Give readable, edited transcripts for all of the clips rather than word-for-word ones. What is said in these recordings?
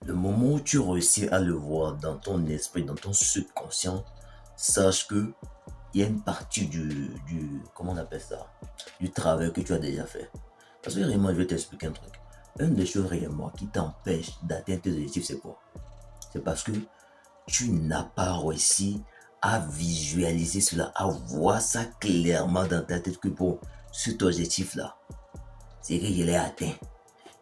Le moment où tu réussis à le voir dans ton esprit, dans ton subconscient, sache que il y a une partie comment on appelle ça, du travail que tu as déjà fait. Parce que réellement, je vais t'expliquer un truc. Une des choses réellement qui t'empêche d'atteindre tes objectifs, c'est quoi? C'est parce que tu n'as pas réussi à visualiser cela, à voir ça clairement dans ta tête que pour cet objectif-là, c'est que je l'ai atteint.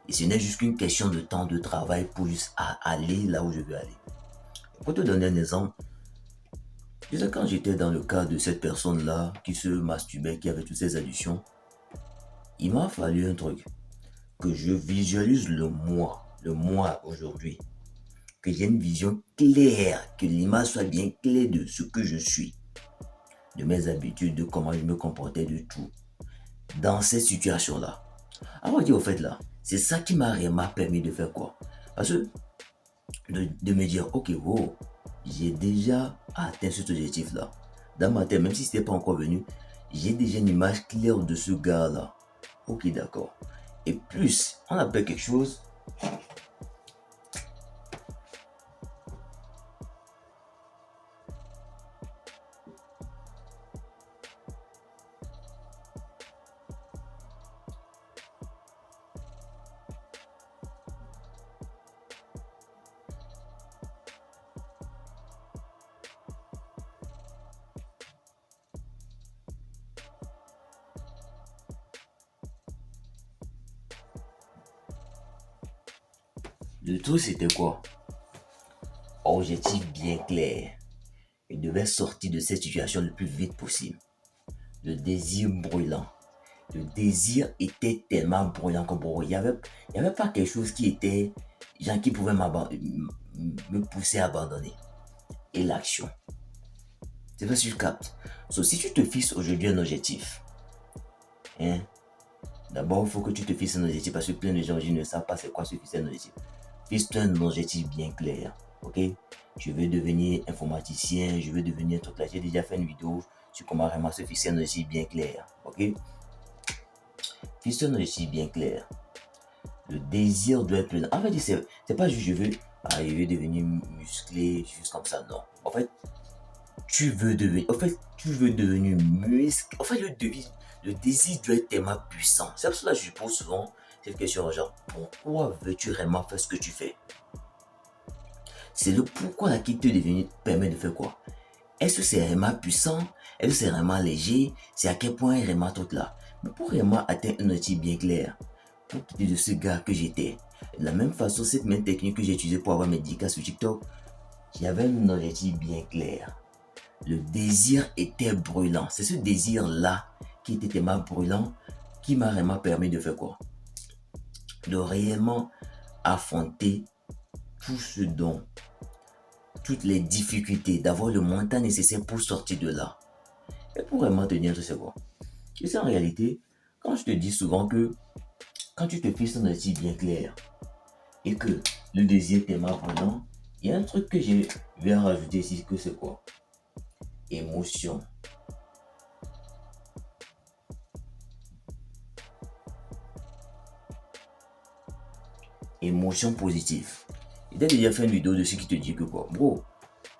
Et ce n'est juste qu'une question de temps de travail pour juste aller là où je veux aller. Pour te donner un exemple, je sais quand j'étais dans le cas de cette personne-là qui se masturbait, qui avait toutes ces addictions, il m'a fallu un truc, que je visualise le moi aujourd'hui, que j'ai une vision claire, que l'image soit bien claire de ce que je suis, de mes habitudes, de comment je me comportais, de tout, dans cette situation-là. Alors, au fait là, c'est ça qui m'a vraiment permis de faire quoi? Parce que de me dire, ok, wow, j'ai déjà atteint cet objectif-là. Dans ma tête, même si ce n'était pas encore venu, j'ai déjà une image claire de ce gars-là. Ok, d'accord. Et plus, on appelle quelque chose. Le truc, c'était quoi? Objectif bien clair. Je devais sortir de cette situation le plus vite possible. Le désir brûlant. Le désir était tellement brûlant que bon, il y avait pas quelque chose qui était, genre, qui pouvait me pousser à abandonner. Et l'action. C'est pas si tu captes. So, si tu te fixes aujourd'hui un objectif, hein, d'abord, il faut que tu te fixes un objectif parce que plein de gens aujourd'hui ne savent pas c'est quoi se fixer un objectif. Fixe-toi un objectif bien clair, ok? Je veux devenir informaticien, je veux devenir tout là. J'ai déjà fait une vidéo sur comment vraiment se fixer un objectif bien clair, ok? Fixe-toi un objectif bien clair. Le désir doit être plein. En fait, c'est pas juste je veux devenir musclé, juste comme ça, non. En fait, tu veux devenir musclé. En fait, le désir doit être tellement puissant. C'est pour cela que je pose souvent cette question, genre, pourquoi veux-tu vraiment faire ce que tu fais? C'est le pourquoi là qui te permet de faire quoi? Est-ce que c'est vraiment puissant? Est-ce que c'est vraiment léger? C'est à quel point est vraiment tout là? Mais pour vraiment atteindre un objectif bien clair, pour quitter de ce gars que j'étais, de la même façon, cette même technique que j'ai utilisée pour avoir mes 10K sur TikTok, j'avais un objectif bien clair. Le désir était brûlant. C'est ce désir-là qui était tellement brûlant qui m'a vraiment permis de faire quoi? De réellement affronter tout ce dont, toutes les difficultés, d'avoir le montant nécessaire pour sortir de là. Et pour vraiment te dire, tu sais quoi? Tu sais, en réalité, quand je te dis souvent que quand tu te fixes un objectif bien clair et que le désir est tellement brûlant, il y a un truc que je vais rajouter ici, que c'est quoi? Émotion. Émotion positive. J'ai déjà fait une vidéo dessus qui te dit que quoi? Bro,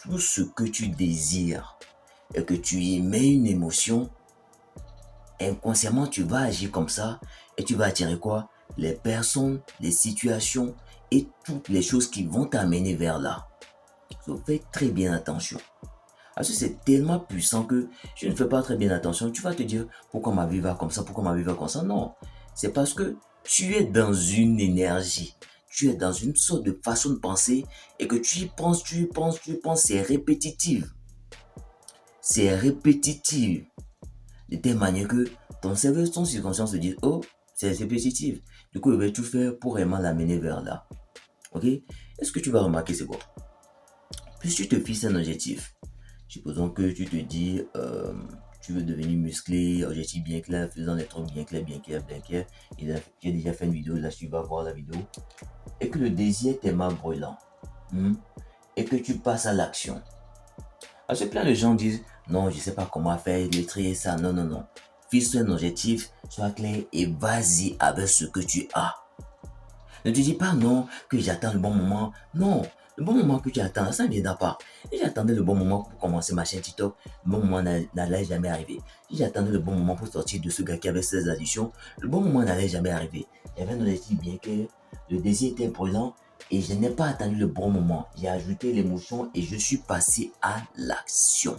tout ce que tu désires et que tu émets une émotion, inconsciemment tu vas agir comme ça et tu vas attirer quoi? Les personnes, les situations et toutes les choses qui vont t'amener vers là. Donc fais très bien attention. Parce que c'est tellement puissant que je ne fais pas très bien attention. Tu vas te dire pourquoi ma vie va comme ça, pourquoi ma vie va comme ça. Non, c'est parce que tu es dans une énergie. Tu es dans une sorte de façon de penser et que tu y penses, c'est répétitif. C'est répétitif. De telle manière que ton cerveau, ton subconscient se dit, oh, c'est répétitif. Du coup, il va tout faire pour vraiment l'amener vers là. Ok? Est-ce que tu vas remarquer c'est quoi? Plus tu te fixes un objectif, supposons que tu te dis, tu veux devenir musclé, objectif bien clair, faisant des trucs bien clairs, bien clairs, bien clairs. J'ai déjà fait une vidéo, là tu vas voir la vidéo. Et que le désir est tellement brûlant. Et que tu passes à l'action. Parce que plein de gens disent, non, je ne sais pas comment faire, trier ça. Non, non, non. Fixe un objectif, sois clair et vas-y avec ce que tu as. Ne te dis pas non, que j'attends le bon moment. Non, le bon moment que tu attends, ça ne viendra pas. Si j'attendais le bon moment pour commencer ma chaîne TikTok, le bon moment n'allait jamais arriver. Si j'attendais le bon moment pour sortir de ce gars qui avait 16 additions, le bon moment n'allait jamais arriver. J'avais un objectif bien que le désir était brûlant et je n'ai pas attendu le bon moment. J'ai ajouté l'émotion et je suis passé à l'action.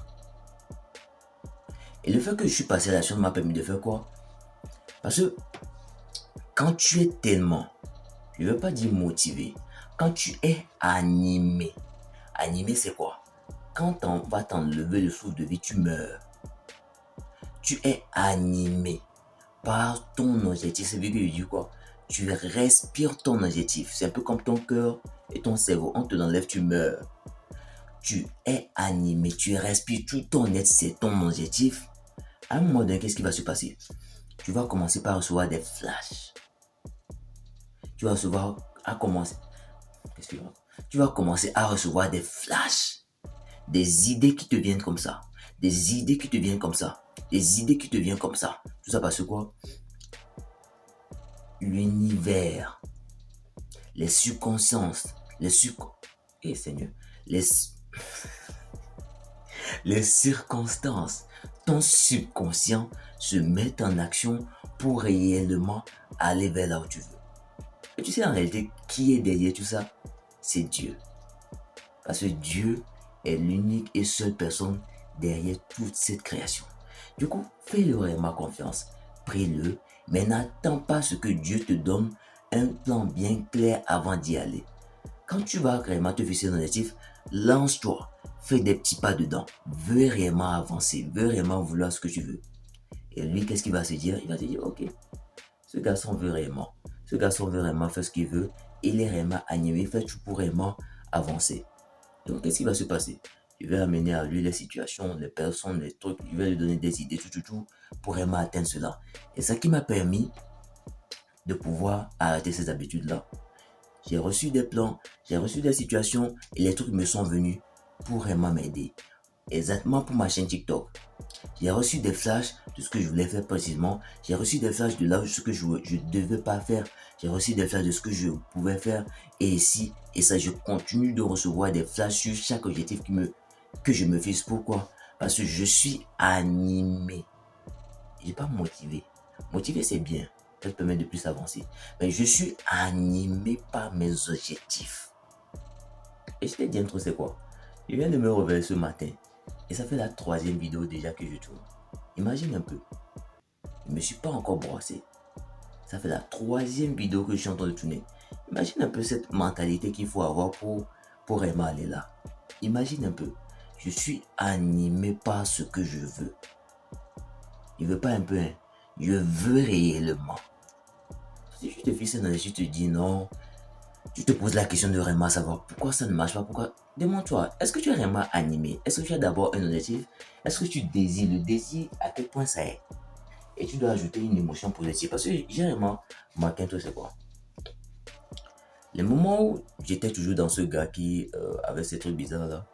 Et le fait que je suis passé à l'action m'a permis de faire quoi? Parce que quand tu es tellement, je ne veux pas dire motivé, quand tu es animé, animé c'est quoi? Quand on va t'enlever le souffle de vie, tu meurs. Tu es animé par ton objectif. C'est vrai que je dis quoi? Tu respires ton objectif. C'est un peu comme ton cœur et ton cerveau. On te l'enlève, tu meurs. Tu es animé, tu respires tout ton être, c'est ton objectif. À un moment donné, qu'est-ce qui va se passer? Tu vas commencer par recevoir des flashs. Tu vas recevoir à commencer. Qu'est-ce que tu vas commencer à recevoir des flashs, des idées qui te viennent comme ça, des idées qui te viennent comme ça, des idées qui te viennent comme ça. Tout ça parce que quoi? L'univers, les subconsciences, Seigneur, les circonstances, ton subconscient se met en action pour réellement aller vers là où tu veux. Et tu sais en réalité qui est derrière tout ça? C'est Dieu. Parce que Dieu est l'unique et seule personne derrière toute cette création. Du coup, fais-le vraiment confiance. Prie-le, mais n'attends pas ce que Dieu te donne un plan bien clair avant d'y aller. Quand tu vas réellement te fixer un objectif, lance-toi, fais des petits pas dedans, veux réellement avancer, veux réellement vouloir ce que tu veux. Et lui, qu'est-ce qu'il va se dire? Il va se dire, ok, ce garçon veut réellement. Ce garçon veut réellement faire ce qu'il veut. Il est réellement animé, il fait tout pour réellement avancer. Donc, qu'est-ce qui va se passer? Je vais amener à lui les situations, les personnes, les trucs. Je vais lui donner des idées, tout, pour vraiment atteindre cela. Et ça qui m'a permis de pouvoir arrêter ces habitudes-là. J'ai reçu des plans, j'ai reçu des situations et les trucs me sont venus pour vraiment m'aider. Exactement pour ma chaîne TikTok. J'ai reçu des flashs de ce que je voulais faire précisément. J'ai reçu des flashs de là ce que je ne devais pas faire. J'ai reçu des flashs de ce que je pouvais faire. Et ici, et ça, je continue de recevoir des flashs sur chaque objectif que je me fixe. Pourquoi? Parce que je suis animé. Je n'ai pas motivé. Motivé, c'est bien. Ça te permet de plus avancer. Mais je suis animé par mes objectifs. Et je t'ai dit un truc, c'est quoi? Je viens de me réveiller ce matin. Et ça fait la 3e vidéo déjà que je tourne. Imagine un peu. Je ne me suis pas encore brossé. Ça fait la 3e vidéo que je suis en train de tourner. Imagine un peu cette mentalité qu'il faut avoir pour vraiment aller là. Imagine un peu. Je suis animé par ce que je veux. Je ne veux pas un peu, hein. Je veux réellement. Si je te fixes un objectif, tu te dis non. Tu te poses la question de vraiment savoir pourquoi ça ne marche pas, pourquoi. Demande-toi, est-ce que tu es vraiment animé? Est-ce que tu as d'abord un objectif? Est-ce que tu désires? Le désir, à quel point ça est? Et tu dois ajouter une émotion positive. Parce que j'ai vraiment marqué un truc, c'est quoi? Les moments où j'étais toujours dans ce gars qui avait ces trucs bizarres là,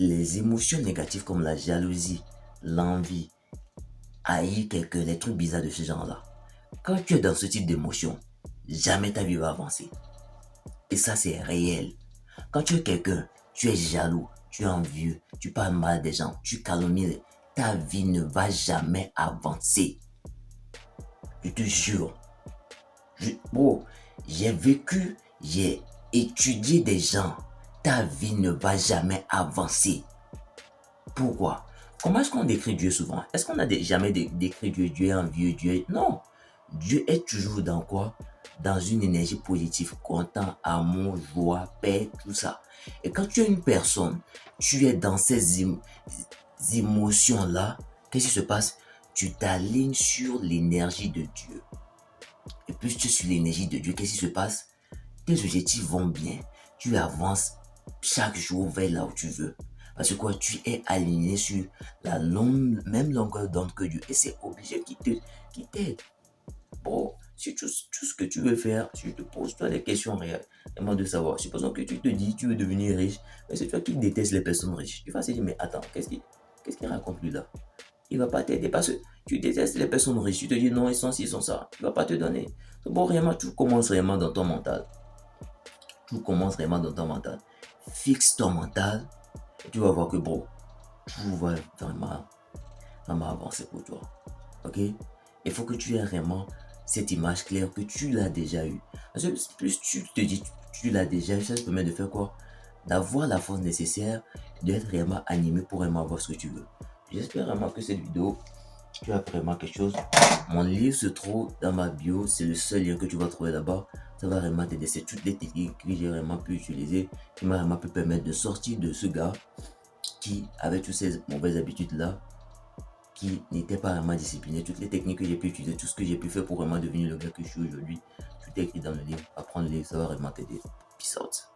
les émotions négatives comme la jalousie, l'envie, haïr quelqu'un, les trucs bizarres de ce genre là. Quand tu es dans ce type d'émotion, jamais ta vie va avancer. Et ça, c'est réel. Quand tu es quelqu'un, tu es jaloux, tu es envieux, tu parles mal des gens, tu calomnies, ta vie ne va jamais avancer. Je te jure. J'ai vécu, j'ai étudié des gens. Ta vie ne va jamais avancer. Pourquoi? Comment est-ce qu'on décrit Dieu souvent? Est-ce qu'on a jamais décrit Dieu? Dieu est envieux, Dieu. Non. Dieu est toujours dans quoi? Dans une énergie positive, content, amour, joie, paix, tout ça. Et quand tu es une personne, tu es dans ces émotions-là, qu'est-ce qui se passe? Tu t'alignes sur l'énergie de Dieu. Et plus tu es sur l'énergie de Dieu, qu'est-ce qui se passe? Tes objectifs vont bien. Tu avances chaque jour vers là où tu veux. Parce que quoi, tu es aligné sur la même longueur d'onde que Dieu. Et c'est obligé qui t'aide. Bon, si tout ce que tu veux faire, si tu te poses toi des questions réelles, demande de savoir. Supposons que tu te dis tu veux devenir riche, mais c'est toi qui détestes les personnes riches. Tu vas se dire, mais attends, qu'est-ce qu'il raconte lui là? il ne va pas t'aider parce que tu détestes les personnes riches. Tu te dis non, ils sont ci, ils sont ça. Il ne va pas te donner. Bon, vraiment, tout commence vraiment dans ton mental. Tout commence vraiment dans ton mental. Fixe ton mental. Et tu vas voir que, bro, tout va vraiment avancer pour toi. Ok? Il faut que tu aies vraiment cette image claire que tu l'as déjà eu. Parce que plus tu te dis tu l'as déjà eu, ça te permet de faire quoi? D'avoir la force nécessaire, d'être vraiment animé pour vraiment avoir ce que tu veux. J'espère vraiment que cette vidéo, tu as vraiment quelque chose. Mon livre se trouve dans ma bio, c'est le seul lien que tu vas trouver là-bas. Ça va vraiment t'aider. C'est toutes les techniques que j'ai vraiment pu utiliser, qui m'a vraiment pu permettre de sortir de ce gars qui avait toutes ces mauvaises habitudes-là, qui n'était pas vraiment discipliné. Toutes les techniques que j'ai pu utiliser, tout ce que j'ai pu faire pour vraiment devenir le gars que je suis aujourd'hui, tout est écrit dans le livre. Apprendre le livre, ça va vraiment t'aider. Peace out.